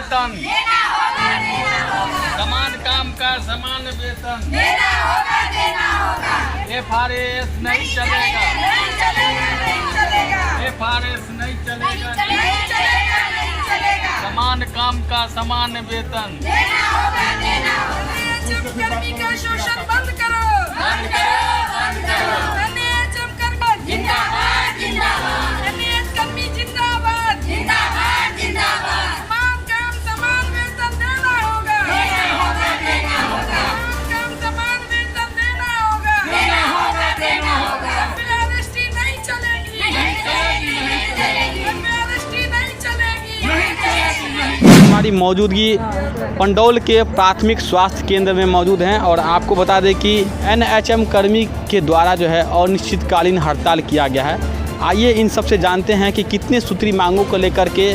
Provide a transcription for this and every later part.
वेतन, समान काम का समान वेतन, FRAS नहीं चलेगा, FRAS नहीं चलेगा, समान काम का समान वेतन। कर्मी का शोषण बंद करो, बंद करो, बंद करो। NHM कर्मी जिंदाबाद, जिंदाबाद। NHM कर्मी जिंदाबाद, जिंदाबाद, जिंदाबाद। समान काम समान वेतन देना होगा, देना होगा, देना होगा। समान काम समान वेतन देना होगा, देना होगा, देना होगा। FRST नहीं चलेगी, नहीं चलेगी, नहीं चलेगी। FRST नहीं चलेगी, नहीं चलेगी, नहीं। हमारी मौजूदगी पंडौल के प्राथमिक स्वास्थ्य केंद्र में मौजूद हैं और आपको बता दें कि NHM कर्मी के द्वारा जो है अनिश्चितकालीन हड़ताल किया गया है। आइए इन सबसे जानते हैं कि कितने सूत्री मांगों को लेकर के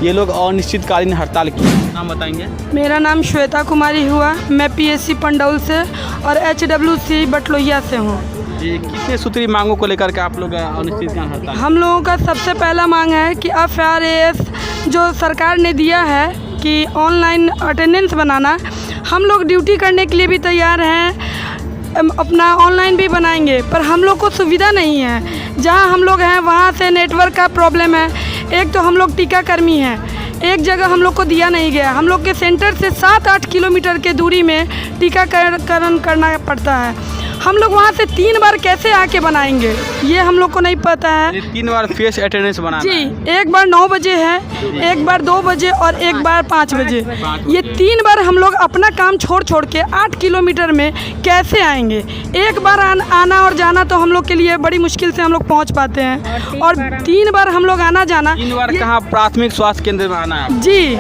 ये लोग अनिश्चितकालीन हड़ताल किए। नाम बताएंगे? मेरा नाम श्वेता कुमारी हुआ, मैं PSC पंडौल से और HWC बटलोहिया से हूँ। जी, कितने सूत्री मांगों को लेकर के आप लोग अनिश्चितकालीन हड़ताल? हम लोगों का सबसे पहला मांग है कि FRAS जो सरकार ने दिया है कि ऑनलाइन अटेंडेंस बनाना, हम लोग ड्यूटी करने के लिए भी तैयार हैं, अपना ऑनलाइन भी बनाएंगे, पर हम लोग को सुविधा नहीं है। जहां हम लोग हैं वहां से नेटवर्क का प्रॉब्लम है। एक तो हम लोग टीकाकर्मी हैं, एक जगह हम लोग को दिया नहीं गया। हम लोग के सेंटर से 7-8 किलोमीटर के दूरी में टीकाकरण करना पड़ता है। हम लोग वहाँ से 3 बार कैसे आके बनाएंगे, ये हम लोग को नहीं पता है। 3 बार फेस अटेंडेंस बनाना जी, है। एक बार 9 बजे है, एक बार 2 बजे और एक बार 5 बजे। ये 3 बार हम लोग अपना काम छोड़ के 8 किलोमीटर में कैसे आएंगे। एक बार आना और जाना तो हम लोग के लिए बड़ी मुश्किल से हम लोग पहुँच पाते हैं, और 3 बार हम लोग आना जाना। 3 बार कहाँ प्राथमिक स्वास्थ्य केंद्र में आना है? जी,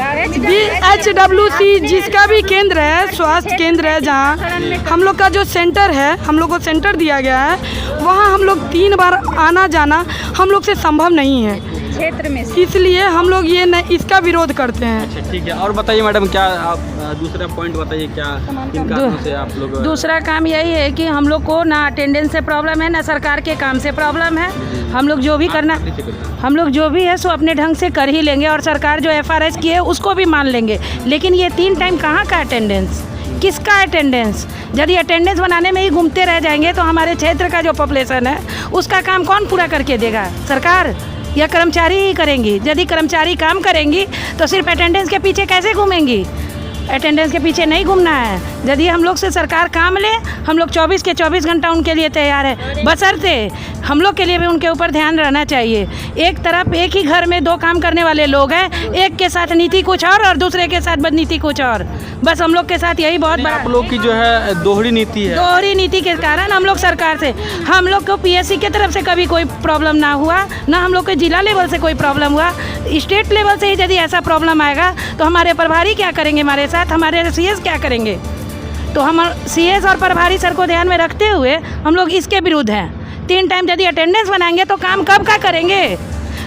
HWC जिसका भी केंद्र है, स्वास्थ्य केंद्र है, जहाँ हम लोग का जो सेंटर है, हम लोग को सेंटर दिया गया है, वहाँ हम लोग 3 बार आना जाना हम लोग से संभव नहीं है क्षेत्र में, इसलिए हम लोग ये इसका विरोध करते हैं। अच्छा, ठीक है। और बताइए मैडम, क्या आप दूसरा पॉइंट बताइए, क्या किन कारणों से आप लोग? दूसरा काम यही है कि हम लोग को ना अटेंडेंस से प्रॉब्लम है, ना सरकार के काम से प्रॉब्लम है। हम लोग जो भी करना, हम लोग जो भी है सो अपने ढंग से कर ही लेंगे, और सरकार जो FRS की है उसको भी मान लेंगे। लेकिन ये 3 टाइम कहाँ का अटेंडेंस, किसका अटेंडेंस? यदि अटेंडेंस बनाने में ही घूमते रह जाएंगे तो हमारे क्षेत्र का जो पॉपुलेशन है उसका काम कौन पूरा करके देगा? सरकार या कर्मचारी ही करेंगी? यदि कर्मचारी काम करेंगी तो सिर्फ अटेंडेंस के पीछे कैसे घूमेंगी? अटेंडेंस के पीछे नहीं घूमना है। यदि हम लोग से सरकार काम ले, हम लोग 24 के 24 घंटा उनके लिए तैयार है, बशर्ते हम लोग के लिए भी उनके ऊपर ध्यान रहना चाहिए। एक तरफ एक ही घर में 2 काम करने वाले लोग हैं, एक के साथ नीति कुछ और दूसरे के साथ बदनीति कुछ और। बस हम लोग के साथ यही बहुत बड़ा, आप लोग की जो है दोहरी नीति है। दोहरी नीति के कारण हम लोग सरकार से, हम लोग को PSC के तरफ से कभी कोई प्रॉब्लम ना हुआ, ना हम लोग के जिला लेवल से कोई प्रॉब्लम हुआ। स्टेट लेवल से ही यदि ऐसा प्रॉब्लम आएगा तो हमारे प्रभारी क्या करेंगे हमारे साथ, हमारे CS क्या करेंगे? तो हम CS और प्रभारी सर को ध्यान में रखते हुए हम लोग इसके विरुद्ध हैं। 3 टाइम यदि अटेंडेंस बनाएंगे तो काम कब का करेंगे?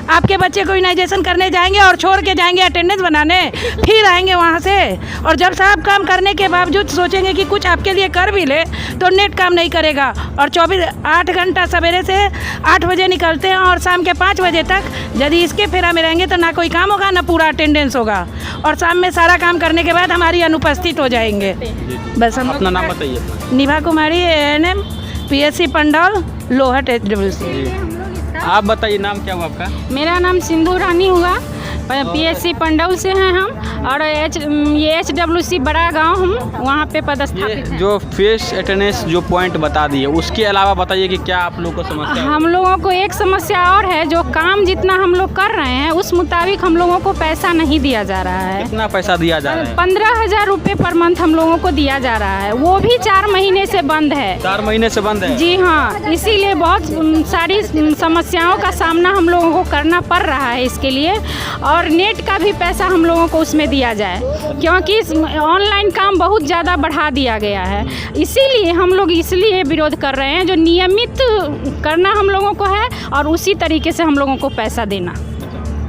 आपके बच्चे को इम्यूनाइजेशन करने जाएंगे और छोड़ के जाएंगे अटेंडेंस बनाने, फिर आएंगे वहाँ से, और जब सब काम करने के बावजूद सोचेंगे कि कुछ आपके लिए कर भी ले तो नेट काम नहीं करेगा। और 8 घंटा सवेरे से 8 बजे निकलते हैं और शाम के 5 बजे तक यदि इसके फेरा में रहेंगे तो ना कोई काम होगा, ना पूरा अटेंडेंस होगा, और शाम में सारा काम करने के बाद हमारी अनुपस्थित हो जाएंगे। बस हम अपना नाम बताइए। निभा कुमारी, ANM, PSC Pandaul, Lohat HWC। आप बताइए, नाम क्या हुआ आपका? मेरा नाम सिंधु रानी हुआ, PSC पंडौल से हैं हम, और ये HWC बड़ा गांव हम वहाँ पे पदस्थापित हैं। जो फेस अटेंडेंस जो पॉइंट बता दिए, उसके अलावा बताइए कि क्या आप लोगों को समस्या है? हम लोगों को एक समस्या और है, जो काम जितना हम लोग कर रहे हैं उस मुताबिक हम लोगों को पैसा नहीं दिया जा रहा है। कितना पैसा दिया जा रहा है? 15,000 रुपये पर मंथ हम लोगों को दिया जा रहा है, वो भी 4 महीने से बंद है। 4 महीने से बंद है? जी हाँ, इसीलिए बहुत सारी समस्याओं का सामना हम लोगों को करना पड़ रहा है इसके लिए। और नेट का भी पैसा हम लोगों को उसमें दिया जाए, क्योंकि ऑनलाइन काम बहुत ज़्यादा बढ़ा दिया गया है। इसीलिए हम लोग इसलिए विरोध कर रहे हैं, जो नियमित करना हम लोगों को है और उसी तरीके से हम लोगों को पैसा देना।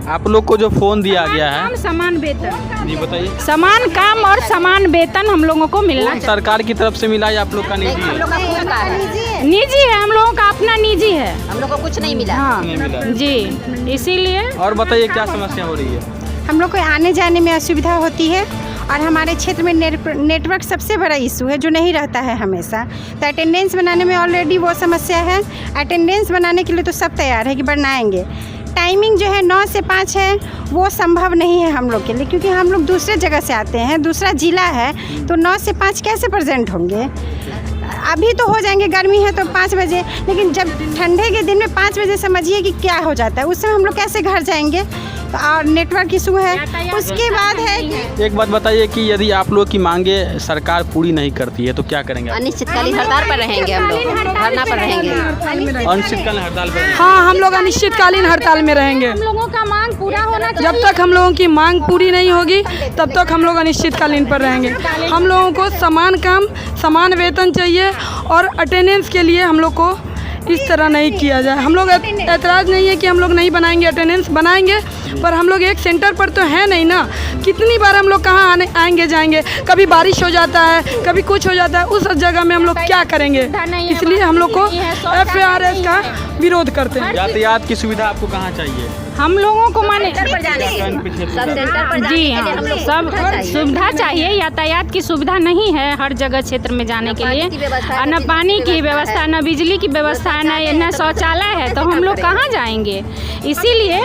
आप लोग को जो फोन दिया गया है, समान वेतन, जी बताइए। समान काम और समान वेतन हम लोगों को मिलना चाहिए। सरकार की तरफ से मिला या आप लोग का निजी है? निजी है, हम लोगों का अपना निजी है, हम लोग को कुछ नहीं मिला। हाँ नहीं मिला। जी, इसीलिए। और बताइए क्या समस्या हो रही है? हम लोग को आने जाने में असुविधा होती है और हमारे क्षेत्र में नेटवर्क सबसे बड़ा इशू है जो नहीं रहता है हमेशा। तो अटेंडेंस बनाने में ऑलरेडी वो समस्या है। अटेंडेंस बनाने के लिए तो सब तैयार है कि बनाएंगे। टाइमिंग जो है 9 से 5 है, वो संभव नहीं है हम लोग के लिए, क्योंकि हम लोग दूसरे जगह से आते हैं, दूसरा ज़िला है, तो 9 से 5 कैसे प्रेजेंट होंगे। अभी तो हो जाएंगे, गर्मी है तो 5 बजे, लेकिन जब ठंडे के दिन में 5 बजे समझिए कि क्या हो जाता है, उस समय हम लोग कैसे घर जाएंगे। और नेटवर्क इशू है। उसके बाद है कि एक बात बताइए कि यदि आप लोग की मांगे सरकार पूरी नहीं करती है तो क्या करेंगे? अनिश्चितकालीन हड़ताल पर रहेंगे हम लोग, धरना पर रहेंगे। अनिश्चितकालीन हड़ताल पर? हाँ, हम लोग अनिश्चितकालीन हड़ताल में रहेंगे। हम लोगों का मांग पूरा होना चाहिए। जब तक हम लोगों की मांग पूरी नहीं होगी तब तक हम लोग अनिश्चितकालीन पर रहेंगे। हम लोगों को समान काम समान वेतन चाहिए और अटेंडेंस के लिए हम लोग को इस तरह नहीं किया जाए। हम लोग ऐतराज़ नहीं है कि हम लोग नहीं बनाएंगे, अटेंडेंस बनाएंगे, पर हम लोग एक सेंटर पर तो है नहीं ना। कितनी बार हम लोग कहाँ आएंगे जाएंगे, कभी बारिश हो जाता है, कभी कुछ हो जाता है, उस जगह में हम लोग क्या करेंगे। इसलिए हम लोग को FARS का विरोध करते हैं। यातायात की सुविधा आपको कहाँ चाहिए? हम लोगों को माने सब सेंटर पर जाने जी के लिए हाँ, हम लोग सब सुविधा चाहिए। यातायात की सुविधा नहीं है हर जगह क्षेत्र में जाने के लिए, और न पानी की व्यवस्था, न बिजली की व्यवस्था, न शौचालय है, तो हम लोग कहाँ जाएंगे। इसीलिए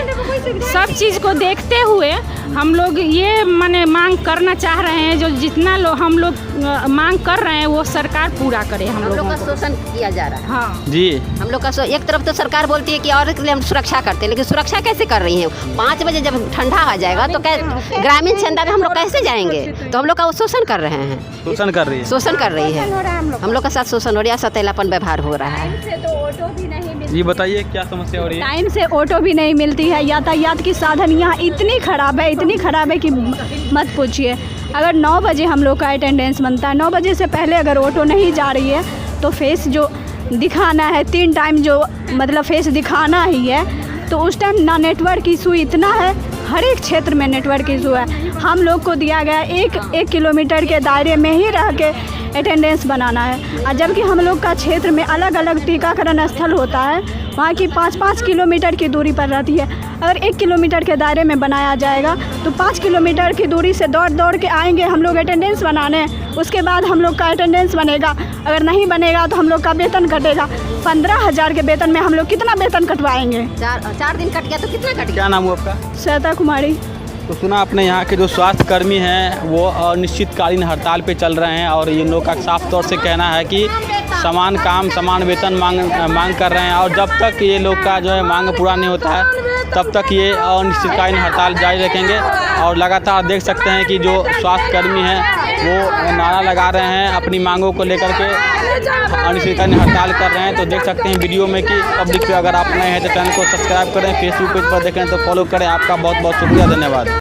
सब चीज़ को देखते हुए हम लोग ये माने मांग करना चाह रहे हैं, जो जितना हम लोग मांग कर रहे हैं वो सरकार पूरा करे। हम लोगों का को शोषण किया जा रहा है। हाँ जी, हम लोग का एक तरफ तो सरकार बोलती है कि औरत के लिए हम सुरक्षा करते हैं, लेकिन सुरक्षा कैसे कर रही है। 5 बजे जब ठंडा आ जाएगा तो ग्रामीण क्षेत्र में हम लोग कैसे जाएंगे। तो हम लोग का वो शोषण कर रहे हैं, शोषण कर रही है, शोषण कर रही है। हम लोग का साथ शोषण हो रहा है, सतेलापन व्यवहार हो रहा है। जी बताइए क्या समस्या हो रही है? टाइम से ऑटो भी नहीं मिलती है। यातायात की साधन यहाँ इतनी ख़राब है कि मत पूछिए। अगर 9 बजे हम लोग का अटेंडेंस बनता है, 9 बजे से पहले अगर ऑटो नहीं जा रही है तो फेस जो दिखाना है 3 टाइम जो मतलब फेस दिखाना ही है, तो उस टाइम ना नेटवर्क इशू इतना है। हर एक क्षेत्र में नेटवर्क इशू है। हम लोग को दिया गया एक किलोमीटर के दायरे में ही रह के अटेंडेंस बनाना है, और जबकि हम लोग का क्षेत्र में अलग अलग टीकाकरण स्थल होता है, वहाँ की 5-5 किलोमीटर की दूरी पर रहती है। अगर 1 किलोमीटर के दायरे में बनाया जाएगा तो 5 किलोमीटर की दूरी से दौड़ के आएंगे हम लोग अटेंडेंस बनाने। उसके बाद हम लोग का अटेंडेंस बनेगा, अगर नहीं बनेगा तो हम लोग का वेतन कटेगा। 15,000 के वेतन में हम लोग कितना वेतन कटवाएंगे? 4 दिन कट गया तो कितना कट गया? क्या नाम हुआ आपका? श्वेता कुमारी। तो सुना आपने, यहाँ के जो स्वास्थ्य कर्मी हैं वो अनिश्चितकालीन हड़ताल पे चल रहे हैं और इन लोग का साफ तौर से कहना है कि समान काम समान वेतन मांग कर रहे हैं, और जब तक ये लोग का जो है मांग पूरा नहीं होता है तब तक ये अनिश्चितकालीन हड़ताल जारी रखेंगे। और लगातार देख सकते हैं कि जो स्वास्थ्य कर्मी हैं वो नारा लगा रहे हैं अपनी मांगों को लेकर के, अनिश्चितकालीन हड़ताल कर रहे हैं। तो देख सकते हैं वीडियो में कि पब्लिक पे अगर आप नए हैं तो चैनल को सब्सक्राइब करें, फेसबुक पेज पर देखें तो फॉलो करें। आपका बहुत बहुत शुक्रिया, धन्यवाद।